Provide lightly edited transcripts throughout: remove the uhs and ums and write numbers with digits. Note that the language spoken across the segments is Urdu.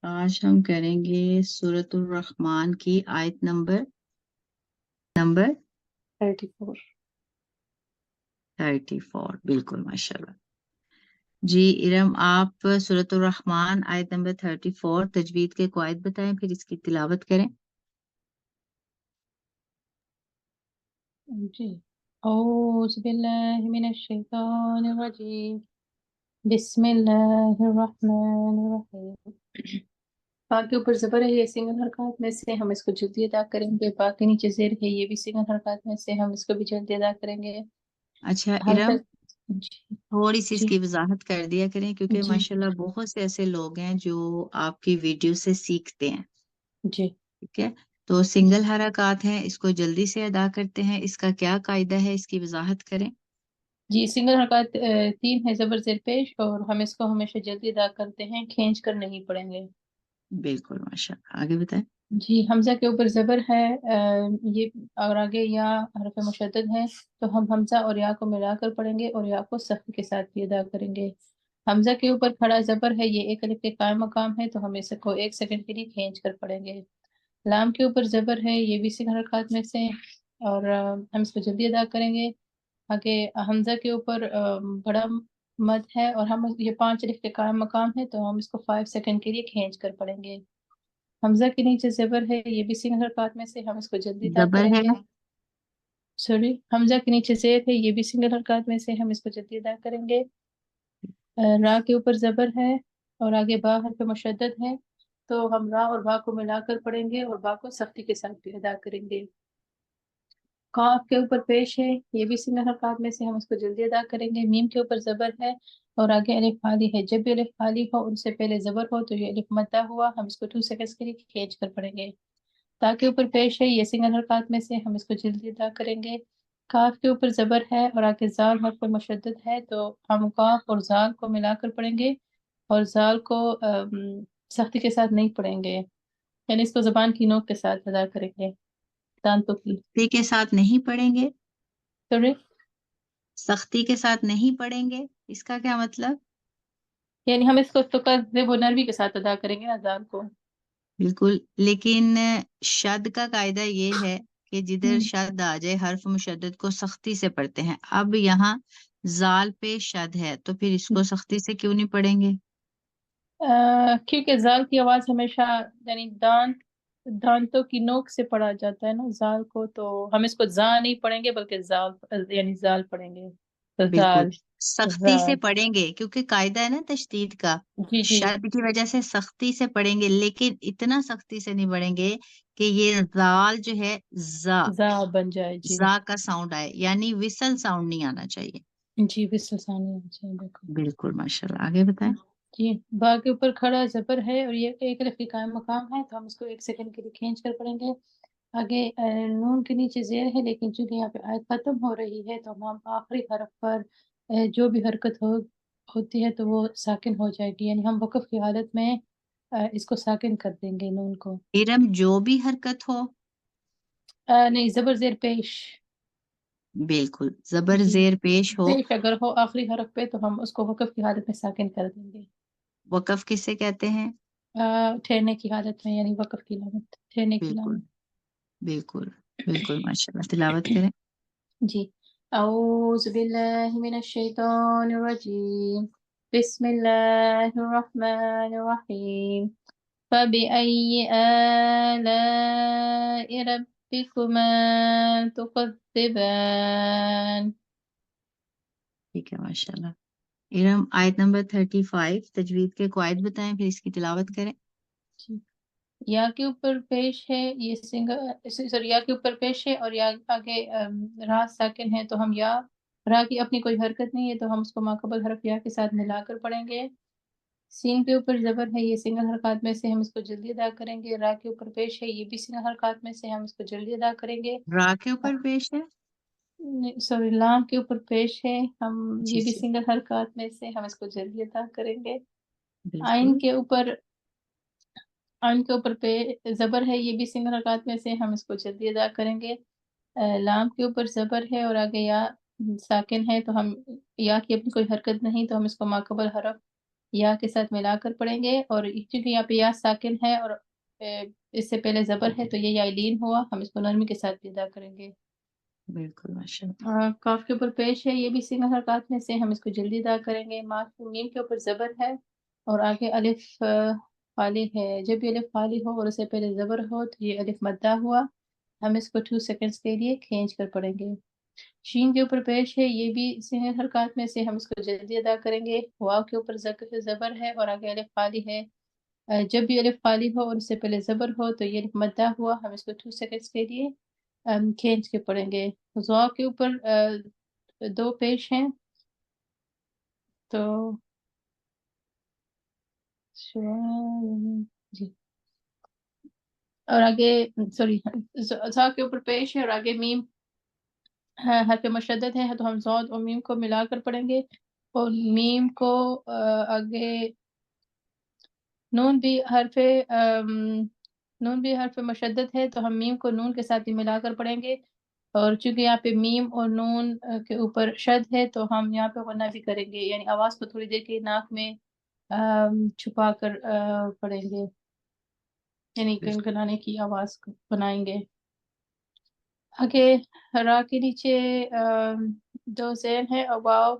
آج ہم کریں گے سورۃ الرحمن کی آیت نمبر 34. بالکل ماشاءاللہ. جی ارم، آپ سورۃ الرحمن آیت نمبر 34 تجوید کے قواعد بتائیں، پھر اس کی تلاوت کریں. جی اعوذ باللہ من الشیطان الرجیم بسم اللہ الرحمن الرحیم. پا کے اوپر زبر ہے، یہ سنگل حرکات میں سے ہم اس کو جلدی ادا کریں گے. پا کے نیچے زیر ہے، یہ بھی سنگل حرکات میں سے ہم اس کو بھی جلدی ادا کریں گے. اچھا حمزہ ارم، جی تھوڑی سی اس جی کی وضاحت کر دیا کریں، کیونکہ جی ماشاءاللہ بہت سے ایسے لوگ ہیں جو آپ کی ویڈیو سے سیکھتے ہیں. جی ٹھیک ہے، تو سنگل حرکات ہیں، اس کو جلدی سے ادا کرتے ہیں، اس کا کیا قاعدہ ہے، اس کی وضاحت کریں. جی سنگل حرکات 3 ہے زبر زیر پیش، اور ہم اس کو ہمیشہ جلدی ادا کرتے ہیں، کھینچ کر نہیں پڑیں گے. بالکل ماشاءاللہ، آگے بتائیں. جی حمزہ کے اوپر زبر ہے، یہ اور آگے یا حرف مشدد ہے، تو ہم حمزہ اور یا کو ملا کر پڑھیں گے اور یا کو سخت کے ساتھ بھی ادا کریں گے. حمزہ کے اوپر کھڑا زبر ہے، یہ ایک الف کے قائم مقام ہے، تو ہم اس کو 1 سیکنڈ کے لیے کھینچ کر پڑھیں گے. لام کے اوپر زبر ہے، یہ بھی سنگل حرکات میں سے، اور ہم اس کو جلدی ادا کریں گے. آگے حمزہ کے اوپر بڑا مد ہے، اور ہم یہ 5 الف کے قائم مقام ہے، تو ہم اس کو 5 سیکنڈ کے لیے کھینچ کر پڑھیں گے. حمزہ کے نیچے زبر ہے، یہ بھی سنگل حرکات میں سے، ہم اس کو جلدی ادا زبر کریں ہے گے. سوری، حمزہ کے نیچے زیر ہے، یہ بھی سنگل حرکات میں سے، ہم اس کو جلدی ادا کریں گے. را کے اوپر زبر ہے اور آگے با حرف مشدد ہے، تو ہم را اور با کو ملا کر پڑھیں گے اور با کو سختی کے ساتھ بھی ادا کریں گے. قاف کے اوپر پیش ہے، یہ بھی سنگل حرکات میں سے، ہم اس کو جلدی ادا کریں گے. میم کے اوپر زبر ہے اور آگے الف خالی ہے، جب بھی الف خالی ہو ان سے پہلے زبر ہو تو یہ الف مدہ ہوا، ہم اس کو 2 سیکنڈز کے لیے کھینچ کر پڑھیں گے. تا کے اوپر پیش ہے، یہ سنگل حرکات میں سے، ہم اس کو جلدی ادا کریں گے. کاف کے اوپر زبر ہے اور آگے زال حرف مشدد ہے، تو ہم کاف اور زال کو ملا کر پڑھیں گے اور زال کو سختی کے ساتھ نہیں پڑھیں گے، یعنی اس کو زبان کی نوک کے ساتھ ادا کریں گے، دانتوں کی. سختی کے ساتھ نہیں پڑھیں گے. سوری، سختی کے ساتھ نہیں پڑھیں گے، اس کا کیا مطلب؟ یعنی ہم اس کو و نرمی کے ساتھ ادا کریں گے نا زال کو. بالکل، لیکن شد کا قاعدہ یہ ہے کہ جدھر ہم، شد آ جائے حرف مشدد کو سختی سے پڑھتے ہیں. اب یہاں زال پہ شد ہے، تو پھر اس کو سختی سے کیوں نہیں پڑھیں گے؟ کیونکہ زال کی آواز ہمیشہ یعنی دانتوں کی نوک سے پڑھا جاتا ہے نا زال کو، تو ہم اس کو زا نہیں پڑھیں گے بلکہ زال یعنی زال پڑھیں گے. تو بالکل زال سختی سے زال پڑھیں گے، کیونکہ قاعدہ ہے نا تشدید کا. جی جی شد کی وجہ سے سختی سے پڑھیں گے، لیکن اتنا سختی سے نہیں پڑھیں گے کہ یہ زال جو ہے زا زا بن جائے. جی زا کا ساؤنڈ آئے، یعنی وسل ساؤنڈ نہیں آنا چاہیے. جی بسم ثانی اچھا دیکھو. بالکل ماشاءاللہ، آگے بتائیں. جی با کے اوپر کھڑا زبر ہے اور یہ ایک الف کی قائم مقام ہے، تو ہم اس کو 1 سیکنڈ کے لیے کھینچ کر پڑھیں گے. آگے نون کے نیچے زیر ہے، لیکن چونکہ یہاں پہ آیت ختم ہو رہی ہے تو ہم آخری حرف پر جو بھی حرکت ہوتی ہے تو وہ ساکن ہو جائے گی، یعنی ہم وقف کی حالت میں اس کو ساکن کر دیں گے نون کو. ارم، جو بھی حرکت ہو. نہیں، زبر زیر پیش. بالکل، زبر جی زیر پیش ہو. پیش اگر ہو آخری حرف پہ تو ہم اس کو وقف کی حالت میں ساکن کر دیں گے. وقف کسے کہتے ہیں؟ ٹھہرنے کی حالت میں، یعنی وقف کی علامت، ٹھہرنے کی بالکل علامت. بالکل بالکل ماشاءاللہ، تلاوت کریں. جی اعوذ باللہ من الشیطان الرجیم بسم اللہ الرحمن الرحیم فبأي آلاء ربكما تكذبان. ٹھیک ہے ماشاءاللہ. ارم، آیت نمبر 35 تجوید کے قواعد بتائیں، پھر اس کی تلاوت کریں. یا کے اوپر پیش ہے، یہ سوری یا کے اوپر پیش ہے اور یا آگے را ساکن ہے، تو ہم یا را کی اپنی کوئی حرکت نہیں ہے، تو ہم اس کو ماقبل حرف یا کے ساتھ ملا کر پڑھیں گے. سین کے اوپر زبر ہے، یہ سنگل حرکات میں سے، ہم اس کو جلدی ادا کریں گے. را کے اوپر پیش ہے، یہ بھی سنگل حرکات میں سے، ہم اس کو جلدی ادا کریں گے. را کے اوپر پیش ہے. سوری، لام کے اوپر پیش ہے، ہم جی یہ بھی جی سنگل حرکات میں سے، ہم اس کو جلدی ادا کریں گے. بالکل. آئین کے اوپر پہ زبر ہے، یہ بھی سنگل حرکات میں سے، ہم اس کو جلدی ادا کریں گے. لام کے اوپر زبر ہے اور آگے یا ساکن ہے، تو ہم یا کی اپنی کوئی حرکت نہیں، تو ہم اس کو ماقبل حرف یا کے ساتھ ملا کر پڑھیں گے، اور چونکہ یہاں پہ یا ساکن ہے اور اس سے پہلے زبر ہے تو یہ یائلین ہوا، ہم اس کو نرمی کے ساتھ بھی ادا کریں گے۔ بالکل ماشاء اللہ۔ کاف کے اوپر پیش ہے، یہ بھی سنگل حرکات میں سے، ہم اس کو جلدی ادا کریں گے۔ میم کے اوپر زبر ہے اور آگے الف خالی ہے، جب بھی الف خالی ہو اور اس سے پہلے زبر ہو تو یہ الف مدہ ہوا، ہم اس کو 2 سیکنڈز کے لیے کھینچ کر پڑھیں گے۔ شین کے اوپر پیش ہے، یہ بھی سنگل حرکات میں سے، ہم اس کو جلدی ادا کریں گے۔ واو کے اوپر زبر ہے اور آگے الف خالی ہے، جب بھی الف خالی ہو اور اس سے پہلے زبر ہو تو یہ الف مدہ ہوا، ہم اس کو 2 سیکنڈز کے لیے کھینچ کے پڑھیں گے۔ ضا کے اوپر 2 پیش ہیں، تو جی، اور آگے سوری ضا کے اوپر پیش ہے اور آگے میم حرف مشدد ہے، تو ہم ضاد اور میم کو ملا کر پڑھیں گے، اور میم کو آگے نون بھی حرف مشدد ہے تو ہم میم کو نون کے ساتھ ہی ملا کر پڑھیں گے، اور چونکہ یہاں پہ میم اور نون کے اوپر شد ہے تو ہم یہاں پہ غنہ بھی کریں گے، یعنی آواز کو تھوڑی دیر کے ناک میں چھپا کر پڑھیں گے، یعنی گنگنانے کی آواز بنائیں گے۔ آگے را کے نیچے 2 زین ہے اور واو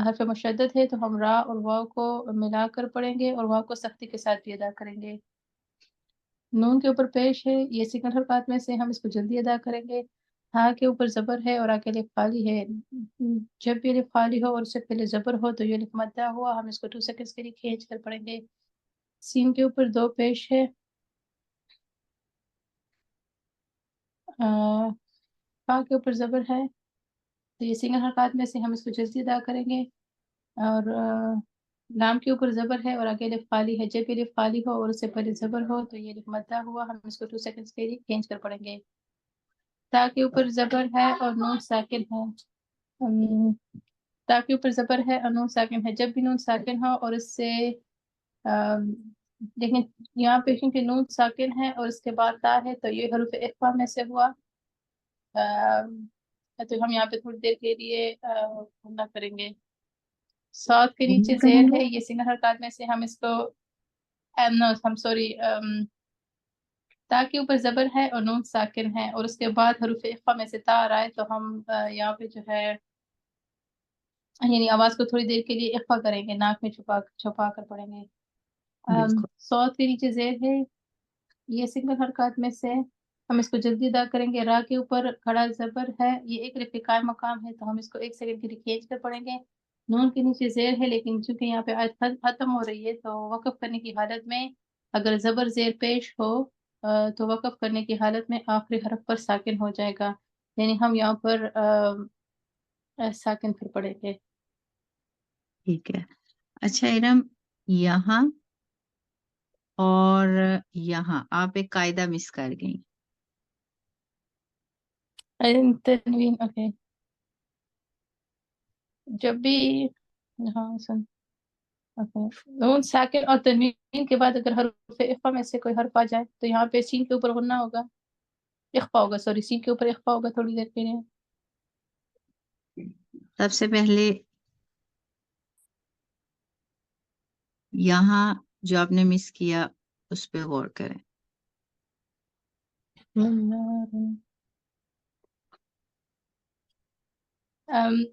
حرف مشدد ہے، تو ہم را اور واو کو ملا کر پڑھیں گے اور واو کو سختی کے ساتھ بھی ادا کریں گے۔ نون کے اوپر پیش ہے، یہ سنگل حرکات میں سے، ہم اس کو جلدی ادا کریں گے۔ ہاں کے اوپر زبر ہے اور آگے الف خالی ہے، جب بھی الف خالی ہو اور اس سے پہلے زبر ہو تو یہ الف مدہ ہوا، ہم اس کو 2 سیکنڈز کے لیے کھینچ کر پڑھیں گے۔ سین کے اوپر 2 پیش ہے، فا کے اوپر زبر ہے، تو یہ سنگل حرکات میں سے، ہم اس کو جلدی ادا کریں گے، اور لام کے اوپر زبر ہے اور آگے الف خالی ہے، جب الف خالی ہو اور اس سے پہلے زبر ہو تو یہ الف مدہ ہوا، ہم اس کو 2 سیکنڈز کے لیے کھینچ کر پڑھیں گے۔ تا کے اوپر زبر ہے اور نون ساکن ہے، تا کے اوپر زبر ہے اور نون ساکن ہے، جب بھی نون ساکن ہو اور اس سے دیکھیں یہاں پہ کیونکہ نون ساکن ہے اور اس کے بعد تا ہے تو یہ حروف اخفا میں سے ہوا، تو ہم یہاں پہ تھوڑی دیر کے لیے نہ کریں گے۔ صاد کے نیچے زیر ہے، یہ سنگل حرکات میں سے، ہم اس کو تا کے اوپر زبر ہے اور نون ساکن ہے اور اس کے بعد حروف اخفا میں سے تا آ رہا ہے، تو ہم یہاں پہ جو ہے یعنی آواز کو تھوڑی دیر کے لیے اخفا کریں گے، ناک میں چھپا کر پڑھیں گے۔ بالکل صاد کے نیچے زیر ہے، یہ سنگل حرکات میں سے، ہم اس کو جلدی ادا کریں گے۔ را کے اوپر کھڑا زبر ہے، یہ ایک رفع قائم مقام ہے تو ہم اس کو 1 سیکنڈ کے لیے کھینچ کر پڑھیں گے۔ نون کے نیچے زیر ہے، لیکن چونکہ یہاں پہ آیت ختم ہو رہی ہے تو وقف کرنے کی حالت میں اگر زبر زیر پیش ہو تو وقف کرنے کی حالت میں آخری حرف پر ساکن ہو جائے گا، یعنی ہم یہاں پر ساکن پھر پڑھیں گے۔ ٹھیک ہے۔ اچھا ارم، یہاں اور یہاں آپ ایک قاعدہ مس کر گئی۔ تنوین، اوکے، جب بھی ہاں نون ساکن اور تنوین کے بعد اگر حروف اخفا میں سے کوئی حرف آ جائے تو یہاں پہ سین کے اوپر غنہ ہوگا، اخفا ہوگا، سوری سین کے اوپر اخفا ہوگا تھوڑی دیر کے لیے۔ سب سے پہلے یہاں جو آپ نے مس کیا اس پہ غور کریں۔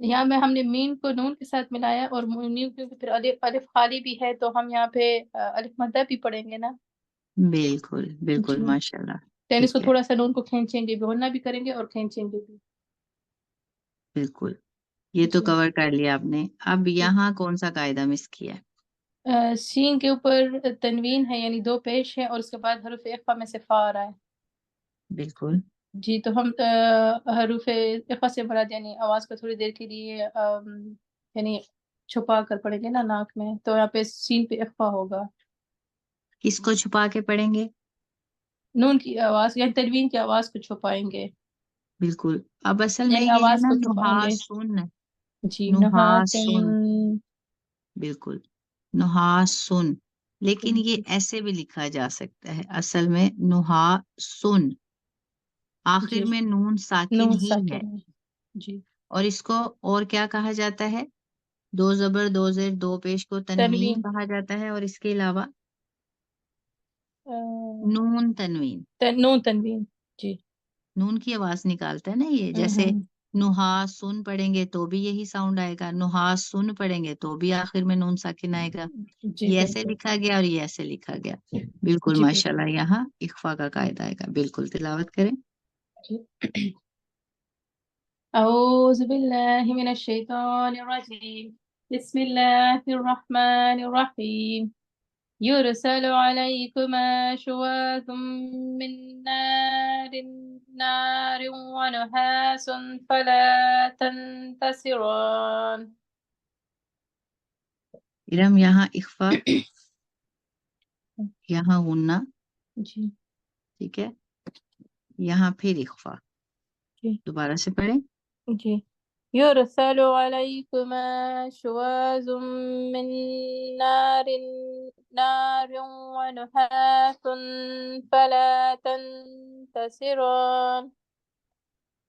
یہاں میں ہم نے میم کو نون کے ساتھ ملایا اور میم کیونکہ پھر الف خالی بھی ہے تو ہم یہاں پہ الف مدہ بھی پڑھیں گے نا۔ بالکل بالکل جی، ماشاء اللہ، تو اس کو ٹھیک ہے، تھوڑا سا نون کو کھینچیں گے بھی، غنہ بھی کریں گے اور کھینچیں گے بھی۔ بالکل، یہ تو جی، کور کر لیا آپ نے۔ اب یہاں کون سا قاعدہ مس کیا ہے؟ سین کے اوپر تنوین ہے، یعنی 2 پیش ہے اور اس کے بعد حروف اخفا میں سے فا آ رہا ہے۔ بالکل، جی، تو ہم حروف اخفا سے مراد یعنی آواز کو تھوڑی دیر کے لیے یعنی چھپا کر پڑھیں گے نا ناک میں، تو یہاں پہ سین پہ اخفا ہوگا، کس کو چھپا کے پڑھیں گے؟ نون کی آواز یعنی تنوین کی آواز کو چھپائیں گے، بالکل، اب اصل میں یعنی یہ ہے آواز نا کو چھپائیں گے۔ نحاسن، جی، نحاسن، بالکل، نحاسن، لیکن یہ ایسے بھی لکھا جا سکتا ہے، اصل میں نحاسن، جی، آخر میں نون ساکن نون ہی ہے، ساکن ہے، جی، اور اس کو اور کیا کہا جاتا ہے؟ دو زبر دو زیر دو پیش کو تنوین تنوین، کہا جاتا ہے، اور اس کے علاوہ آ، نون تنوین، نون تنوین، جی۔ نون کی آواز نکالتا ہے نا یہ، جیسے ہوں، نحا سن پڑھیں گے تو بھی یہی ساؤنڈ آئے گا، نحا سن پڑھیں گے تو بھی آخر میں نون ساکن آئے گا۔ جی یہ ایسے بالکل، لکھا گیا اور یہ ایسے لکھا گیا، بالکل جی ماشاءاللہ بالکل، یہاں اخفا کا قاعدہ آئے گا، بالکل تلاوت کریں۔ جی۔ أعوذ بالله من الشيطان الرجيم. بسم الله الرحمن الرحيم. يرسل عليكما شواظ من نار ونحاس فلا تنتصران. ارم یہاں اخفا، یہاں غنہ، جی ٹھیک ہے، یہاں پھر اخفا، جی دوبارہ سے پڑھیں۔ جی۔ يرسل عليكما شواظ من نار نار ونحاس فلا تنتصران.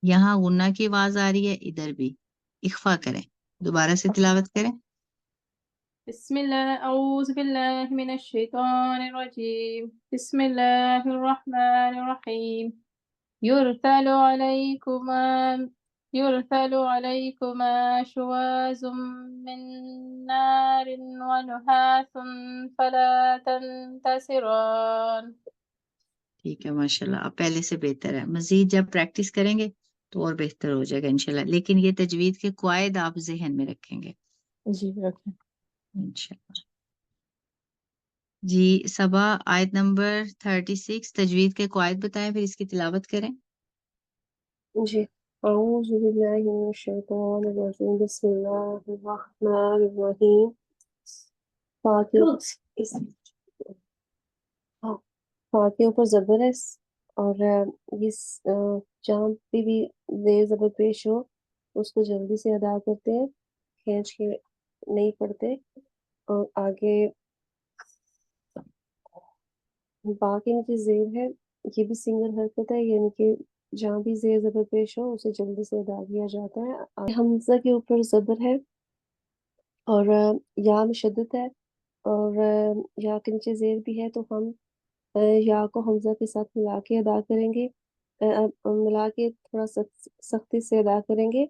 یہاں غنہ کی آواز آ رہی ہے، ادھر بھی اخفا کریں، دوبارہ سے تلاوت کریں۔ بسم الله، أعوذ بالله من الشيطان الرجيم. بسم الله الرحمن الرحيم. يرسل عليكما يرسل عليكما شواظ من نار ونحاس فلا تنتصران. ٹھیک ہے ماشاءاللہ، اب پہلے سے بہتر ہے، مزید جب پریکٹس کریں گے تو اور بہتر ہو جائے گا انشاءاللہ، لیکن یہ تجوید کے قواعد آپ ذہن میں رکھیں گے جی اوکے. انشاءاللہ۔ جی صبا، آیت نمبر 36 تجوید کے قواعد بتائیں، پھر اس کی تلاوت کریں۔ جی اعوذ باللہ من الشیطان الرجیم بسم اللہ الرحمن الرحیم فاتحہ فاتحہ اوپر زبر ہے اور یہ جہاں پہ بھی زیر زبر پیش ہو اس کو جلدی سے ادا کرتے ہیں، کھینچ کے نہیں پڑھتے، اور آگے با کے نیچے زیر ہے، یہ بھی سنگل حرکت ہے، یعنی کہ جہاں بھی زیر زبر پیش ہو اسے جلدی سے ادا کیا جاتا ہے۔ حمزہ کے اوپر زبر ہے اور یا میں شدت ہے، اور یا کے نیچے زیر بھی ہے، تو ہم یا کو حمزہ کے ساتھ ملا کے ادا کریں گے، ملا کے تھوڑا سختی سے ادا کریں گے۔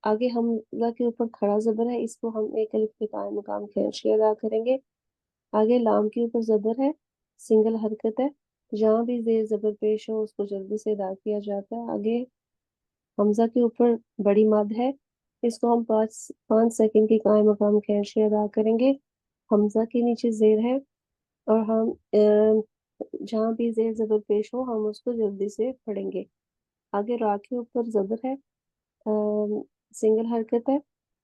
آگے حمزہ کے اوپر کھڑا زبر ہے، اس کو ہم ایک الف کے قائم مقام کھینچ کے ادا کریں گے۔ آگے لام کے اوپر زبر ہے، سنگل حرکت ہے، جہاں بھی زیر زبر پیش ہو اس کو جلدی سے ادا کیا جاتا ہے۔ آگے حمزہ کے اوپر بڑی مد ہے، اس کو ہم 5 سیکنڈ کی قائم مقام کھینچ کے ادا کریں گے۔ حمزہ کے نیچے زیر ہے اور ہم جہاں بھی زیر زبر پیش ہو ہم اس کو جلدی سے پڑھیں گے۔ آگے را کے اوپر زبر ہے، سنگل حرکت ہے،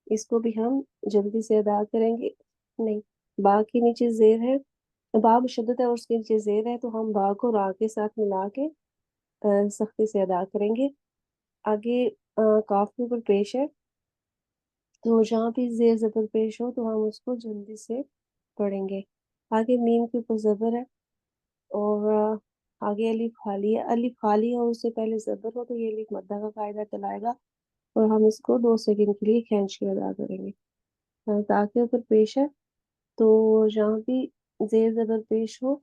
اس کو بھی ہم جلدی سے ادا کریں گے۔ نہیں، با کے نیچے زیر ہے، با مشدد ہے اور اس کے نیچے زیر ہے، تو ہم با کو را کے ساتھ ملا کے سختی سے ادا کریں گے۔ آگے کاف کے اوپر پیش ہے، تو جہاں بھی زیر زبر پیش ہو تو ہم اس کو جلدی سے پڑھیں گے۔ آگے میم کے اوپر زبر ہے اور آگے الف خالی ہے، الف خالی ہے اور اس سے پہلے زبر ہو تو یہ الف مدہ کا قاعدہ چلائے گا، اور ہم اس کو 2 سیکنڈ کے لیے کھینچ کے ادا کریں گے۔ تا کے اوپر پیش ہے، تو جہاں بھی زیر زبر پیش ہو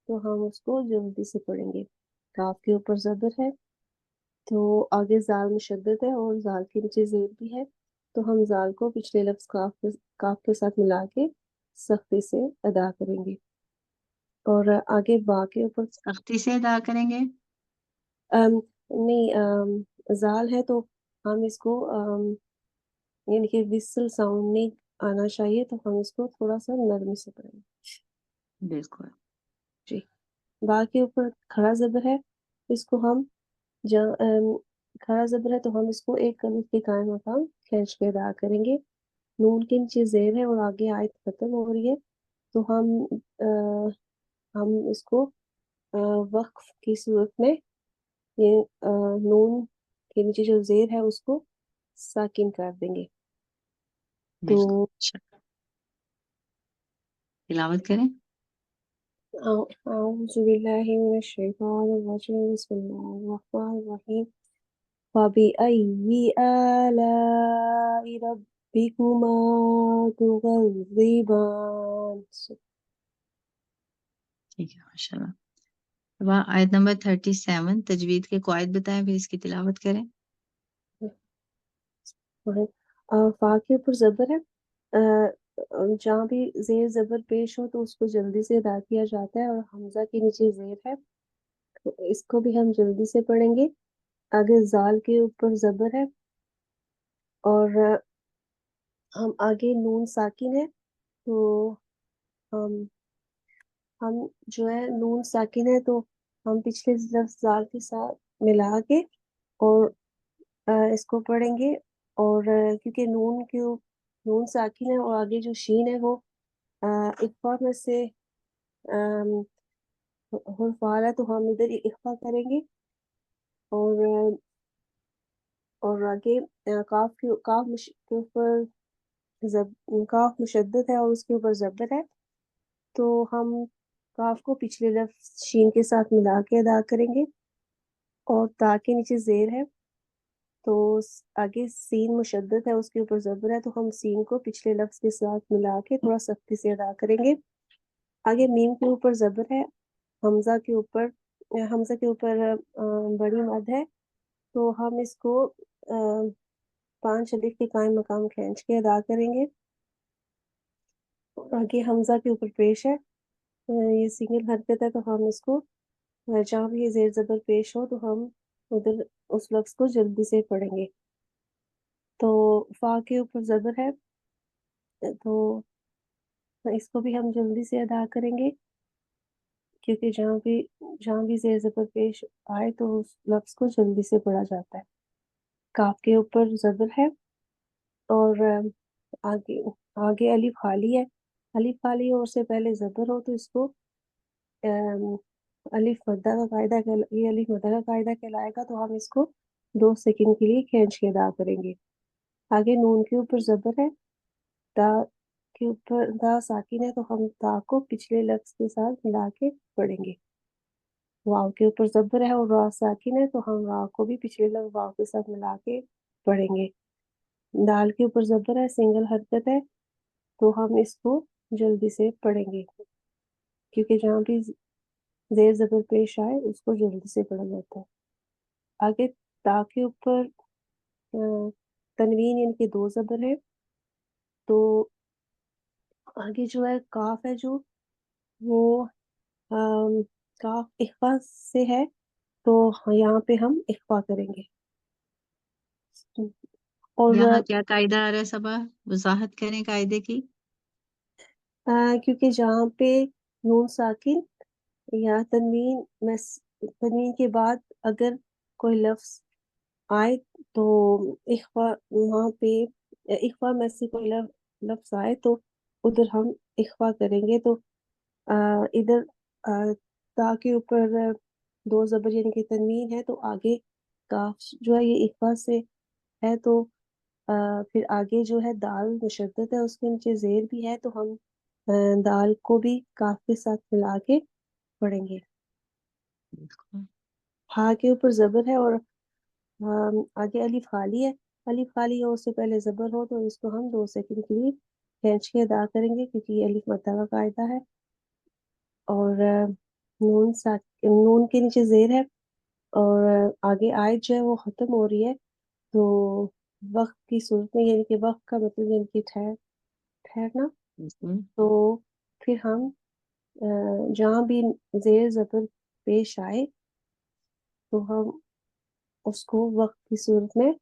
تو ہم اس کو جلدی سے پڑھیں گے۔ کاف کے اوپر زبر ہے، تو آگے زال مشدد ہے اور زال کے نیچے زیر بھی ہے، تو ہم زال کو پچھلے لفظ کاف کے ساتھ ملا کے سختی سے ادا کریں گے۔ اور آگے با کے اوپر سختی سے ادا کریں گے، نہیں، زال ہے تو ہم اس کو یعنی کہ وسل ساؤنڈ نہیں آنا چاہیے، تو ہم اس کو تھوڑا سا نرمی سے پڑھیں گے۔ بالکل جی با کے اوپر کھڑا زبر ہے، اس کو ہم کھڑا زبر ہے تو ہم اس کو ایک الف کے قائم مقام کھینچ کے ادا کریں گے۔ نون کے نیچے زیر ہے اور آگے آیت ختم ہو رہی ہے، تو ہم اس کو وقف کی صورت میں یہ نون کے نیچے جو زیر ہے اس کو ساکن کر دیں گے۔ تو بالکل اچھا، تلاوت کریں۔ اعوذ باللہ من الشیطان الرجیم بسم اللہ الرحمن الرحیم فبأي آلاء ربكما تكذبان. ٹھیک ہے ماشاء اللہ. اب آیت نمبر 37 تجوید کے قواعد بتائیں پھر اس کی تلاوت کریں. فا کے اوپر زبر ہے. جہاں بھی زیر زبر پیش ہو تو اس کو جلدی سے ادا کیا جاتا ہے، اور حمزہ کے نیچے زیر ہے تو اس کو بھی ہم جلدی سے پڑھیں گے. آگے زال کے اوپر زبر ہے، اور ہم آگے نون ساکن ہے تو ہم جو ہے نون ساکن ہے تو ہم پچھلے لفظ زال کے ساتھ ملا کے اور اس کو پڑھیں گے. اور کیونکہ نون ساکن ہے اور آگے جو شین ہے وہ اخفا میں سے حرف آ رہا ہے تو ہم ادھر اخفا کریں گے. اور آگے کاف کے اوپر کاف مشدد ہے اور اس کے اوپر زبر ہے تو ہم کاف کو پچھلے لفظ شین کے ساتھ ملا کے ادا کریں گے. اور تا کے نیچے زیر ہے تو آگے سین مشدد ہے اس کے اوپر زبر ہے تو ہم سین کو پچھلے لفظ کے ساتھ ملا کے تھوڑا سختی سے ادا کریں گے. آگے میم کے اوپر زبر ہے، حمزہ کے اوپر بڑی مد ہے تو ہم اس کو 5 الف کے قائم مقام کھینچ کے ادا کریں گے. آگے حمزہ کے اوپر پیش ہے، یہ سنگل حرکت ہے تو ہم اس کو جہاں بھی یہ زیر زبر پیش ہو تو ہم ادھر اس لفظ کو جلدی سے پڑھیں گے. تو فا کے اوپر زبر ہے تو اس کو بھی ہم جلدی سے ادا کریں گے کیونکہ جہاں بھی زیر زبر پیش آئے تو اس لفظ کو جلدی سے پڑھا جاتا ہے. کاف کے اوپر زبر ہے اور آگے الف خالی ہے. الف خالی اور سے پہلے زبر ہو تو اس کو الف مدہ کا قاعدہ کہلائے گا تو ہم اس کو 2 سیکنڈ کے لیے کھینچ کے ادا کریں گے. آگے نون کے اوپر زبر ہے، تا کے اوپر تا ساکن ہے تو ہم تا کو پچھلے لفظ کے ساتھ ملا کے پڑھیں گے. واو کے اوپر زبر ہے اور را ساکن ہے تو ہم را کو بھی پچھلے لفظ واو کے ساتھ ملا کے پڑھیں گے. دال کے اوپر زبر ہے، سنگل حرکت ہے تو ہم اس کو جلدی سے پڑھیں گے کیونکہ جہاں بھی زیر زبر پیش آئے اس کو جلدی سے پڑھا جاتا ہے. آگے تا کے اوپر تنوین یعنی کہ 2 زبر ہے تو آگے جو ہے کاف ہے جو وہ کاف اخفا سے ہے تو یہاں پہ ہم اخفا کریں گے. اور یہاں کیا قاعدہ آ رہا ہے صبا، وضاحت کریں قاعدے کی. کیونکہ جہاں پہ نون ساکن یا تنوین کے بعد اگر کوئی لفظ آئے تو اخفا وہاں پہ اخفا میں سے کوئی لفظ آئے تو ادھر ہم اخفا کریں گے. تو ادھر تا کے اوپر 2 زبر یعنی کہ تنوین ہے تو آگے کاف جو ہے یہ اخفا سے ہے تو پھر آگے جو ہے دال مشدد ہے اس کے نیچے زیر بھی ہے تو ہم دال کو بھی کاف کے ساتھ ملا کے پڑھیں گے. ہا کے اوپر زبر ہے اور آگے الف خالی ہے. الف خالی ہو اس سے پہلے زبر ہو تو اس کو ہم 2 سیکنڈ کے لیے کھینچ کے ادا کریں گے کیونکہ یہ الف مدہ کا قاعدہ ہے. اور نون کے نیچے زیر ہے اور آگے آیت جو ہے وہ ختم ہو رہی ہے تو وقت کی صورت میں یعنی کہ وقت کا مطلب یعنی کہ ٹھہرنا تو پھر ہم جہاں بھی زیر زبر پیش آئے تو ہم اس کو وقت کی صورت میں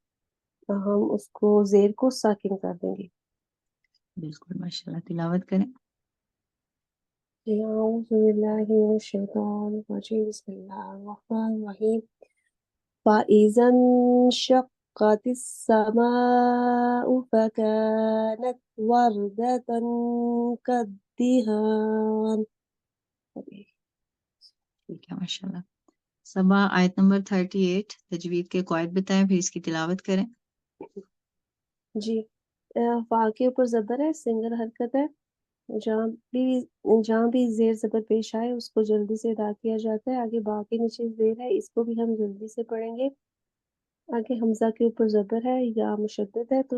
ہم اس کو زیر کو ساکن کر دیں گے. بالکل ماشاءاللہ، تلاوت کریں. اعوذ باللہ من الشیطان الرجیم بسم اللہ الرحمن الرحیم. فَإِذَا انشقت السماء فكانت وردة كالدهان. ٹھیک ہے ماشاءاللہ. صبا آیت نمبر 38 تجوید کے قواعد بتائیں پھر اس کی تلاوت کریں. جی فا کے اوپر زبر ہے، سنگل حرکت ہے. جہاں بھی زیر زبر پیش آئے اس کو جلدی سے ادا کیا جاتا ہے. آگے با کے نیچے زیر ہے، اس کو بھی ہم جلدی سے پڑھیں گے. آگے حمزہ کے اوپر زبر ہے یا مشدد ہے تو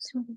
Sorry.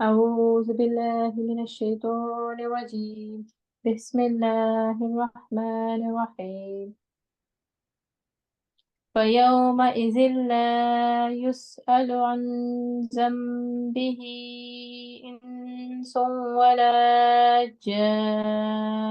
أعوذ بالله من الشيطان الرجيم بسم الله الرحمن الرحيم فيومئذ لا يسأل عن ذنبه إنس ولا جان